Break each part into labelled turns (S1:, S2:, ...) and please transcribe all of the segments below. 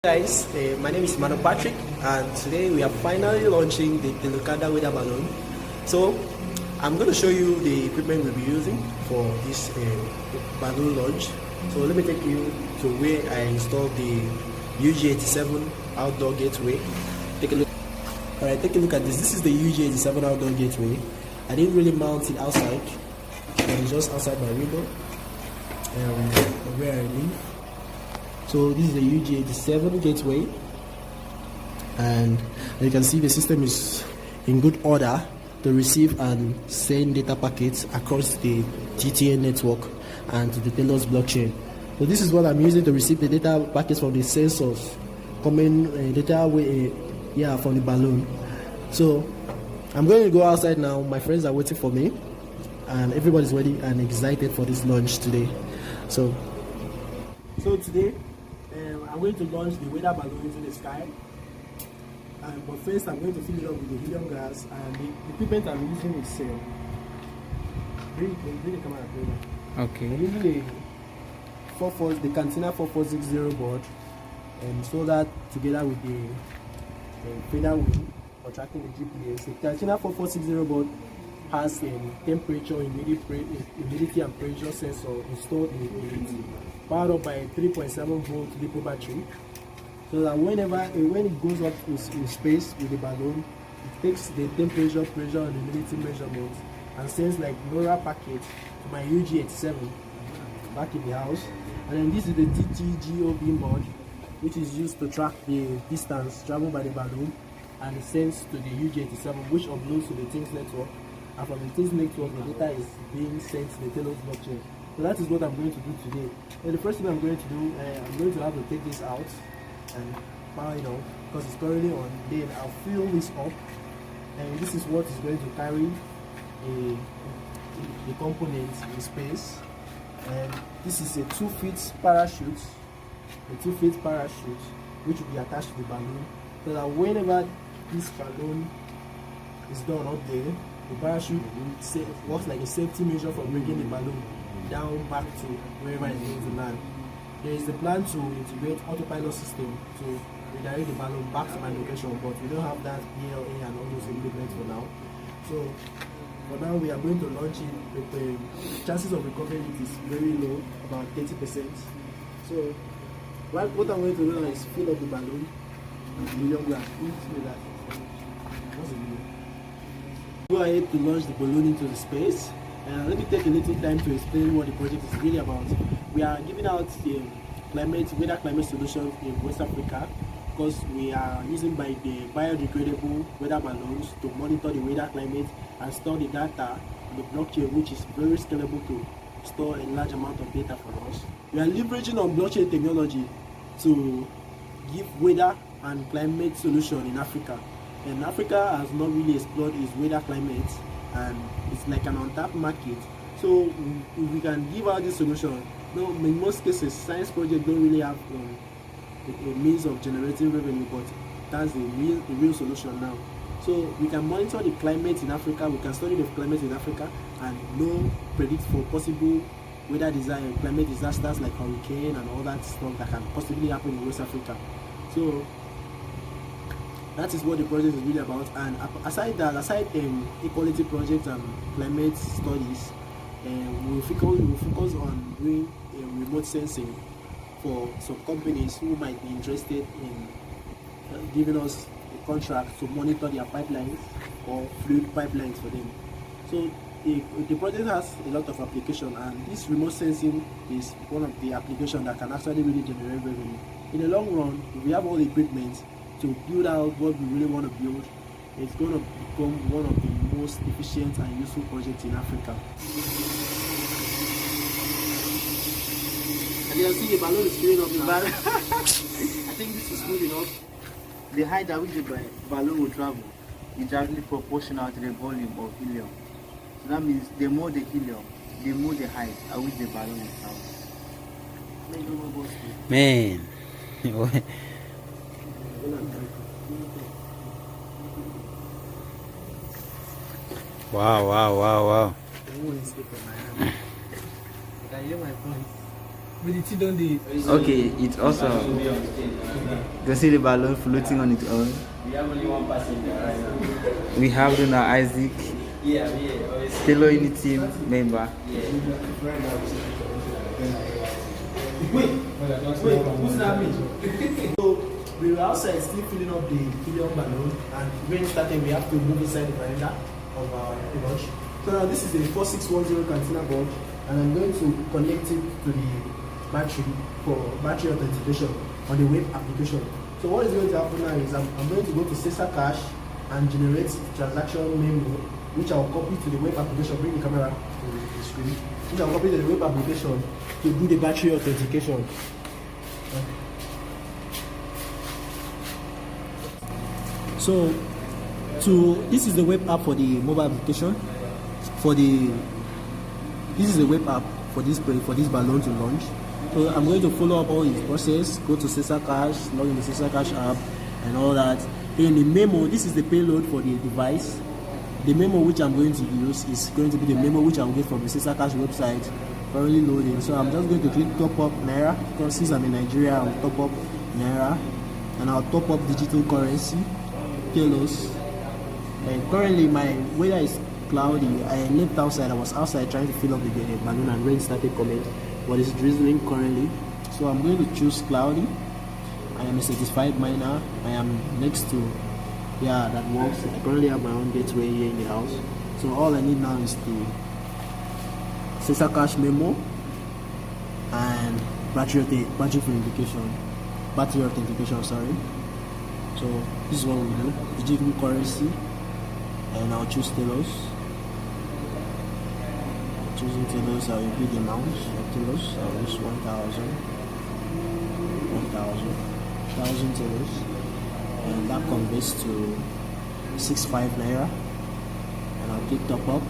S1: Guys, my name is Mano Patrick, and today we are finally launching the Telokanda weather balloon. So I'm going to show you the equipment we'll be using for this balloon launch. So let me take you to where I installed the UG87 outdoor gateway. Take a look. Alright, take a look at this. This is the UG87 outdoor gateway. I didn't really mount it outside, it's just outside my window where I live. So this is the UG87 gateway, and you can see the system is in good order to receive and send data packets across the TTN network and to the TelosBlockchain. So this is what I'm using to receive the data packets from the sensors coming from the balloon. So I'm going to go outside now. My friends are waiting for me, and everybody's ready and excited for this launch today. So today I'm going to launch the weather balloon into the sky. But first I'm going to fill it up with the helium gas, and the equipment I'm using is bring the camera closer.
S2: Okay.
S1: I'm using the Cantina 4460 board, and so that together with the feather wheel for tracking the GPS. The Cantina 4460 board has a temperature, humidity and pressure sensor installed in it, powered up by a 3.7 volt lipo battery, so that when it goes up in space with the balloon, it takes the temperature, pressure and humidity measurements and sends like LoRa Packet to my UG87 back in the house. And then this is the TTGO board, which is used to track the distance traveled by the balloon, and it sends to the UG87, which uploads to the Things network, and from the Things network the data is being sent to the TelosBlockchain. So that is what I'm going to do today. And the first thing I'm going to do, I'm going to have to take this out and power it on because it's currently on. Then I'll fill this up, and this is what is going to carry the components in space. And this is a 2 feet parachute, which will be attached to the balloon, so that whenever this balloon is done up there, the parachute works like a safety measure for bringing the balloon down back to wherever it's going to land. There is a plan to integrate autopilot system to redirect the balloon back to my location, but we don't have that ELA and all those equipment for now. So for now we are going to launch it with the chances of recovery is very low, about 30%. So what I'm going to do now is fill up the balloon with helium gas. Go ahead to launch the balloon into the space. Let me take a little time to explain what the project is really about. We are giving out the weather climate solution in West Africa because we are using the biodegradable weather balloons to monitor the weather climate and store the data on the blockchain, which is very scalable to store a large amount of data for us. We are leveraging on blockchain technology to give weather and climate solution in Africa. And Africa has not really explored its weather climate, and it's like an untapped market. So if we can give out this solution, in most cases science projects don't really have a means of generating revenue, but that's the real solution now. So we can monitor the climate in Africa, we can study the climate in Africa and predict for possible weather climate disasters like hurricane and all that stuff that can possibly happen in West Africa. So that is what the project is really about. And aside equality projects and climate studies, we will focus on doing remote sensing for some companies who might be interested in giving us a contract to monitor their pipelines or fluid pipelines for them. So the project has a lot of application, and this remote sensing is one of the applications that can actually really generate revenue. In the long run, if we have all the equipment to build out what we really want to build, it's going to become one of the most efficient and useful projects in Africa. And you can see the balloon is filling up now. I think this is good enough.
S2: The height at which the balloon will travel is directly proportional to the volume of helium. So that means the more the helium, the more the height at which the balloon will travel.
S3: Man. Wow.
S1: Can you hear my voice? With the T on the.
S2: Okay, it's also. You can see the balloon floating on its own.
S3: We have only one passenger right now.
S2: We have Luna Isaac, Telo in the team member.
S1: Wait, who's that mean? So we were outside still filling up the helium balloon, and when it started, we have to move inside the veranda of our launch. So now this is a 4610 container board, and I'm going to connect it to the battery for battery authentication on the web application. So what is going to happen now is I'm going to go to Sesa Cache and generate transaction memo, which I'll copy to the web application. Bring the camera to the screen. Which I'll copy to the web application to do the battery authentication. So, this is the web app for the mobile application. This is the web app for this balloon to launch. So I'm going to follow up all this process. Go to Sesa Cache, log in the Sesa Cache app, and all that. In the memo, this is the payload for the device. The memo which I'm going to use is going to be the memo which I'll get from the Sesa Cache website. Currently loading. So I'm just going to click top up Naira, because since I'm in Nigeria, I'll top up Naira, and I'll top up digital currency, Telos. And currently my weather is cloudy. I left outside. I was outside trying to fill up the balloon, and rain started coming, but it's drizzling currently. So I'm going to choose cloudy. I am a certified miner. I am next to, yeah, that works. I currently have my own gateway here in the house. So all I need now is to Sesa Cache memo and battery authentication. Sorry. So this is what we do: digital currency, and I'll choose Telos. Choosing Telos, I'll repeat the amount of Telos. I'll use 1,000 Telos, and that converts to 65 Naira. And I'll click top up.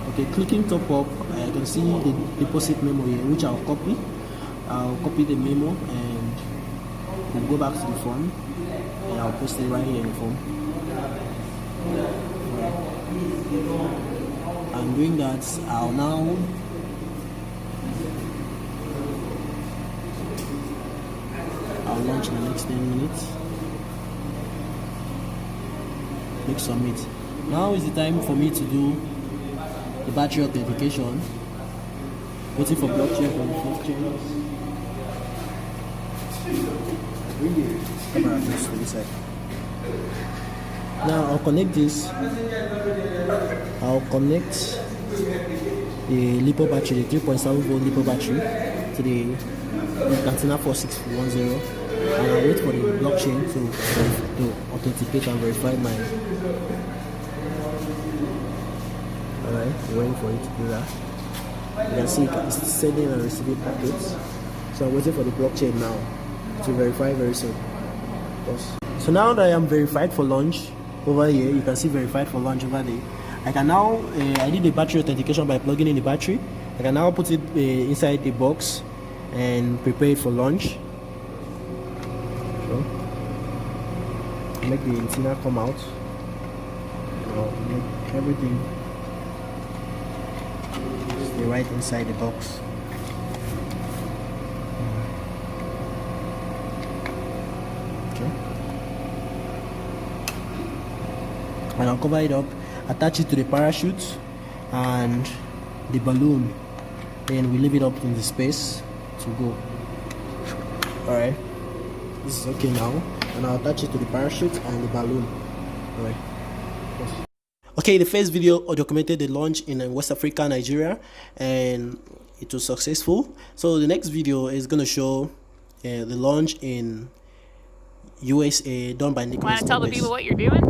S1: Okay, clicking top up, I can see the deposit memo here, which I'll copy. I'll copy the memo and we'll go back to the form, and I'll post it right here in the form. And doing that, I'll now launch in the next 10 minutes. Click submit. Now is the time for me to do the battery authentication. Waiting for blockchain from blockchain. Camera goes to this side. Now I'll connect this. I'll connect the LiPo battery, the 3.7 volt LiPo battery, to the container 4610, and I'll wait for the blockchain to authenticate and verify my. Alright, waiting for it to do that. You can see it's sending and receiving packets. So I'm waiting for the blockchain now to verify very soon. Yes. So now that I am verified for launch over here, you can see verified for launch over there. I can now, I did the battery authentication by plugging in the battery. I can now put it inside the box and prepare it for launch. So, make the antenna come out. Make everything stay right inside the box. Okay. And I'll cover it up, attach it to the parachute and the balloon, then we leave it up in the space to go. Alright, this is okay now, and I'll attach it to the parachute and the balloon. Alright. Yes. Okay, the first video documented the launch in West Africa, Nigeria, and it was successful. So the next video is going to show the launch in USA done by Nicholas.
S4: Want to tell the people what you're doing?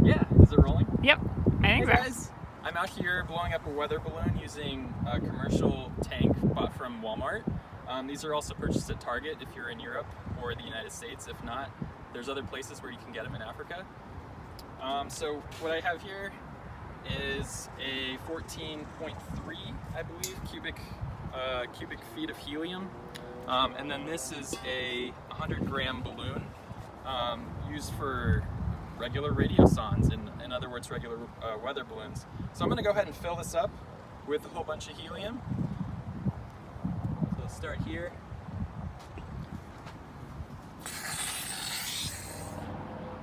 S3: Yeah, is it rolling?
S4: Yep, I think so.
S3: Guys, I'm out here blowing up a weather balloon using a commercial tank bought from Walmart. These are also purchased at Target if you're in Europe or the United States. If not, there's other places where you can get them in Africa. So what I have here is a 14.3, I believe, cubic feet of helium. And then this is a 100-gram balloon used for regular radiosondes, in other words, regular weather balloons. So I'm going to go ahead and fill this up with a whole bunch of helium. So let's start here.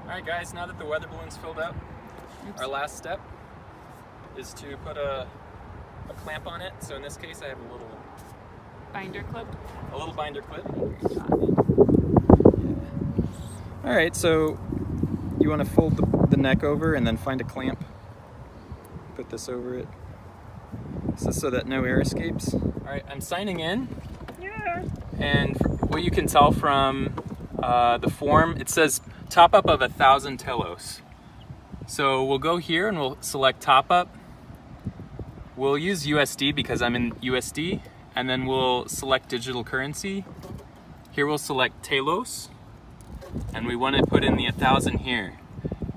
S3: Alright guys, now that the weather balloon's filled up, our last step is to put a clamp on it. So in this case I have a little
S4: Binder clip.
S3: binder clip. Alright, so you want to fold the neck over and then find a clamp. Put this over it. This is so that no air escapes. Alright, I'm signing in.
S4: Yeah.
S3: And what you can tell from the form, it says top up of 1,000 telos. So we'll go here and we'll select top up. We'll use USD because I'm in USD, and then we'll select digital currency. Here we'll select Telos, and we want to put in the 1,000 here.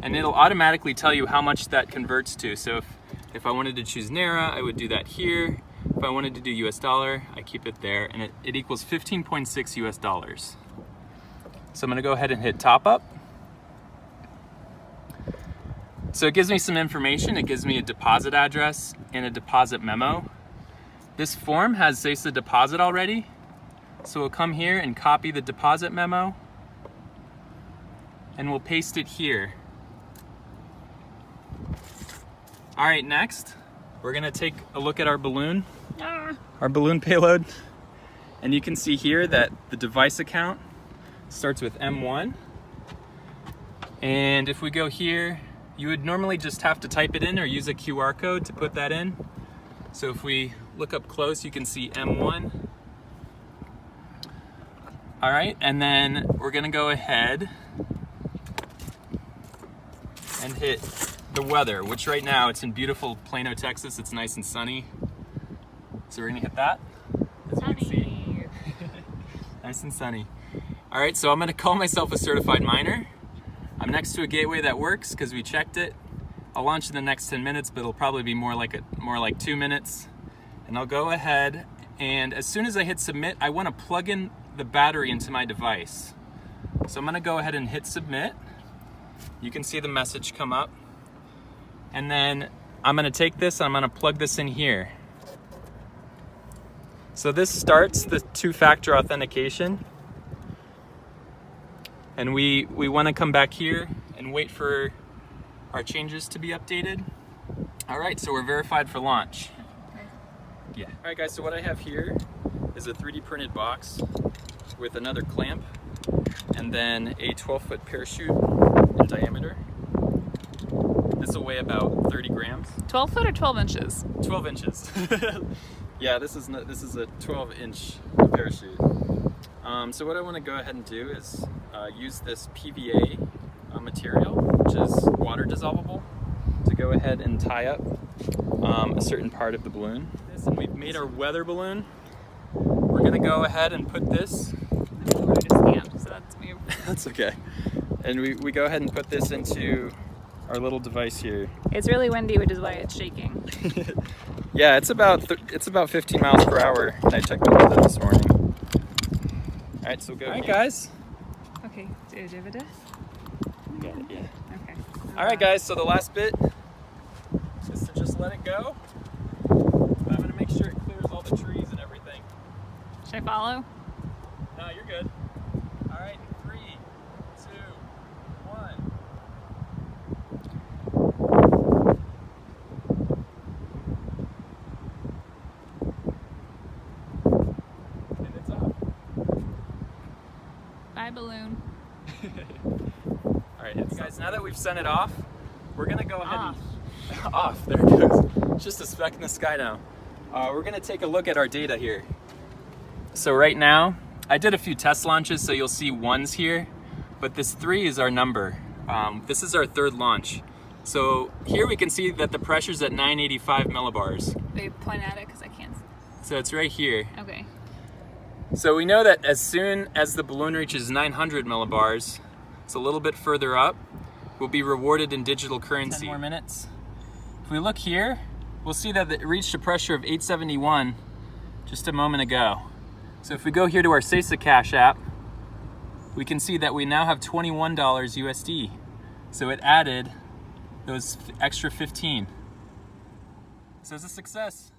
S3: And it'll automatically tell you how much that converts to. So if I wanted to choose Naira, I would do that here. If I wanted to do US dollar, I keep it there, and it equals 15.6 US dollars. So I'm gonna go ahead and hit top up. So it gives me some information. It gives me a deposit address and a deposit memo. This form has the deposit already. So we'll come here and copy the deposit memo, and we'll paste it here. All right, next, we're gonna take a look at our balloon payload. And you can see here that the device account starts with M1. And if we go here, you would normally just have to type it in or use a QR code to put that in. So if we look up close, you can see M1. All right, and then we're gonna go ahead and hit the weather, which right now it's in beautiful Plano, Texas. It's nice and sunny. So we're gonna hit that, as you can see. Nice and sunny. All right, so I'm gonna call myself a certified miner. I'm next to a gateway that works because we checked it. I'll launch in the next 10 minutes, but it'll probably be more like 2 minutes. And I'll go ahead, and as soon as I hit submit, I wanna plug in the battery into my device. So I'm gonna go ahead and hit submit. You can see the message come up. And then I'm gonna take this and I'm gonna plug this in here. So this starts the two-factor authentication. And we wanna come back here and wait for our changes to be updated. All right, so we're verified for launch. Yeah. All right guys, so what I have here is a 3D printed box with another clamp and then a 12-foot parachute in diameter. This will weigh about 30 grams.
S4: 12 foot or 12 inches?
S3: 12 inches. Yeah, this is a 12-inch parachute. So what I want to go ahead and do is use this PVA material, which is water dissolvable, to go ahead and tie up a certain part of the balloon. And we've made our weather balloon. We're gonna go ahead and put this.
S4: So that's me.
S3: That's okay. And we go ahead and put this into our little device here.
S4: It's really windy, which is why it's shaking.
S3: Yeah, it's about 15 miles per hour. I checked the weather this morning. All right, so go. All right, guys.
S4: Okay, do you have it?
S3: Got it, yeah.
S4: Okay.
S3: All right, guys. So the last bit is to just let it go. But I'm gonna make sure it clears all the trees and everything.
S4: Should I follow?
S3: No, you're good. All right, 3, 2, 1. And it's off.
S4: Bye, balloon.
S3: All right, guys, now that we've sent it off, we're gonna go ahead and off. There it goes. It's just a speck in the sky now. We're gonna take a look at our data here. So right now, I did a few test launches, so you'll see 1s here, but this 3 is our number. This is our 3rd launch. So here we can see that the pressure's at 985 millibars.
S4: They point at it because I can't.
S3: So it's right here.
S4: Okay.
S3: So we know that as soon as the balloon reaches 900 millibars, it's a little bit further up, we'll be rewarded in digital currency. 10 more minutes. If we look here, we'll see that it reached a pressure of 871 just a moment ago. So if we go here to our Sesa Cash app, we can see that we now have $21 USD. So it added those extra 15. So it's a success.